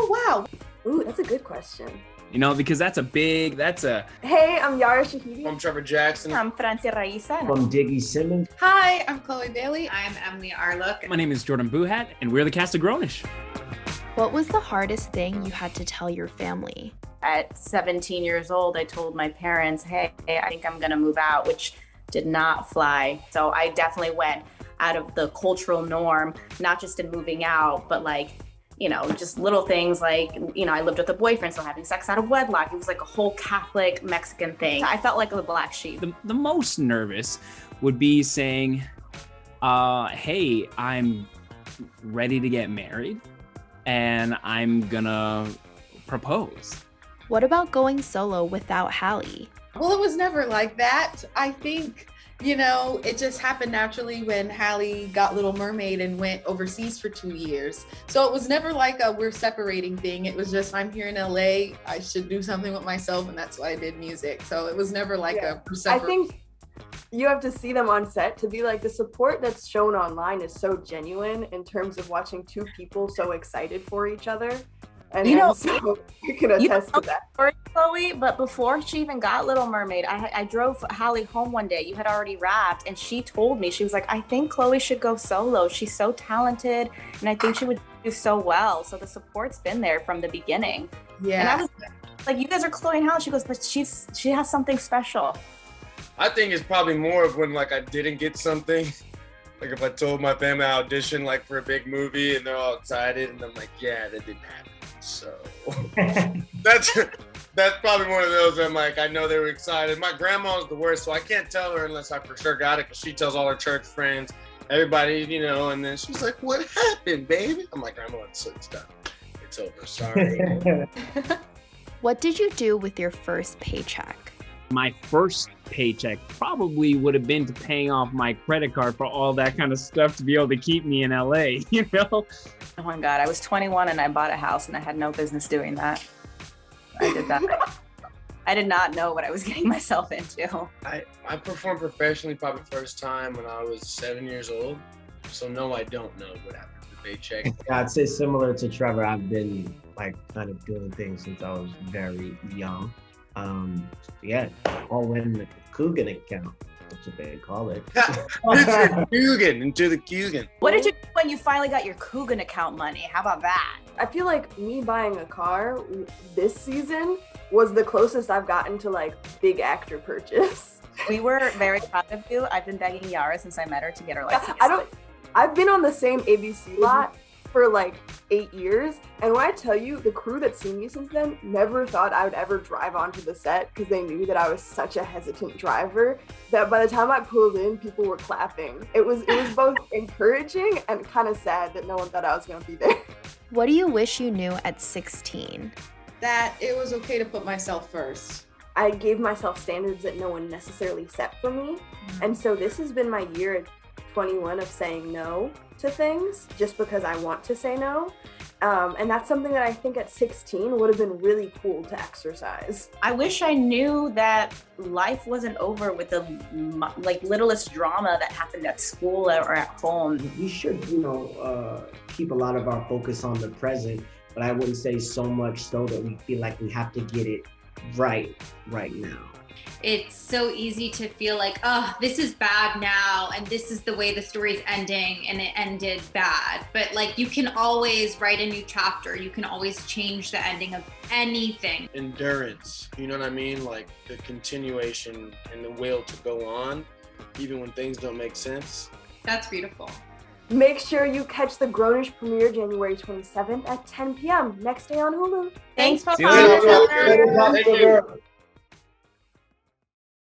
wow. Ooh, that's a good question. You know, because that's a... Hey, I'm Yara Shahidi. I'm Trevor Jackson. I'm Francia Raisa. I'm Diggy Simmons. Hi, I'm Chloe Bailey. I'm Emily Arlook. My name is Jordan Buhat, and we're the cast of Grownish. What was the hardest thing you had to tell your family? At 17 years old, I told my parents, hey, I think I'm gonna move out, which did not fly. So I definitely went out of the cultural norm, not just in moving out, but like, you know, just little things like, you know, I lived with a boyfriend, so having sex out of wedlock, it was like a whole Catholic Mexican thing. I felt like a black sheep. The most nervous would be saying, hey, I'm ready to get married and I'm gonna propose. What about going solo without Halle? Well, it was never like that. I think, you know, it just happened naturally when Halle got Little Mermaid and went overseas for 2 years. So it was never like a we're separating thing. It was just, I'm here in LA, I should do something with myself, and that's why I did music. So it was never like a separate. I think you have to see them on set to be like, the support that's shown online is so genuine in terms of watching two people so excited for each other. And you know, so you can attest to that. Sorry, Chloe, but before she even got Little Mermaid, I drove Halle home one day. You had already rapped, and she told me, she was like, I think Chloe should go solo. She's so talented, and I think she would do so well. So the support's been there from the beginning. Yeah. And I was like, you guys are Chloe and Halle. She goes, but she has something special. I think it's probably more of when like I didn't get something. Like if I told my family I auditioned like for a big movie and they're all excited and I'm like, yeah, that didn't happen. So that's probably one of those I'm like, I know they were excited. My grandma's the worst, so I can't tell her unless I for sure got it because she tells all her church friends, everybody, you know, and then she's like, what happened, baby? I'm like, Grandma, it's done. It's over, sorry. What did you do with your first paycheck? My first paycheck probably would have been to paying off my credit card for all that kind of stuff to be able to keep me in LA, you know? Oh my God, I was 21 and I bought a house and I had no business doing that. I did that. I did not know what I was getting myself into. I performed professionally probably first time when I was 7 years old. So no, I don't know what happened to the paycheck. Yeah, I'd say similar to Trevor, I've been like kind of doing things since I was very young. Yeah, all in the Coogan account. That's what they call it. Into the Coogan. What did you do when you finally got your Coogan account money? How about that? I feel like me buying a car this season was the closest I've gotten to like big actor purchase. We were very proud of you. I've been begging Yara since I met her to get her license. I've been on the same ABC lot for like 8 years, and when I tell you, the crew that's seen me since then never thought I would ever drive onto the set because they knew that I was such a hesitant driver that by the time I pulled in, people were clapping. It was both encouraging and kind of sad that no one thought I was going to be there. What do you wish you knew at 16? That it was okay to put myself first. I gave myself standards that no one necessarily set for me, and so this has been my year at 21 of saying no to things just because I want to say no. And that's something that I think at 16 would have been really cool to exercise. I wish I knew that life wasn't over with the like littlest drama that happened at school or at home. We should, keep a lot of our focus on the present, but I wouldn't say so much so that we feel like we have to get it right now. It's so easy to feel like, oh, this is bad now, and this is the way the story's ending, and it ended bad. But like, you can always write a new chapter. You can always change the ending of anything. Endurance, you know what I mean? Like the continuation and the will to go on, even when things don't make sense. That's beautiful. Make sure you catch the Grownish premiere January 27th at 10 p.m. next day on Hulu. Thanks for See you later. watching. Thank you.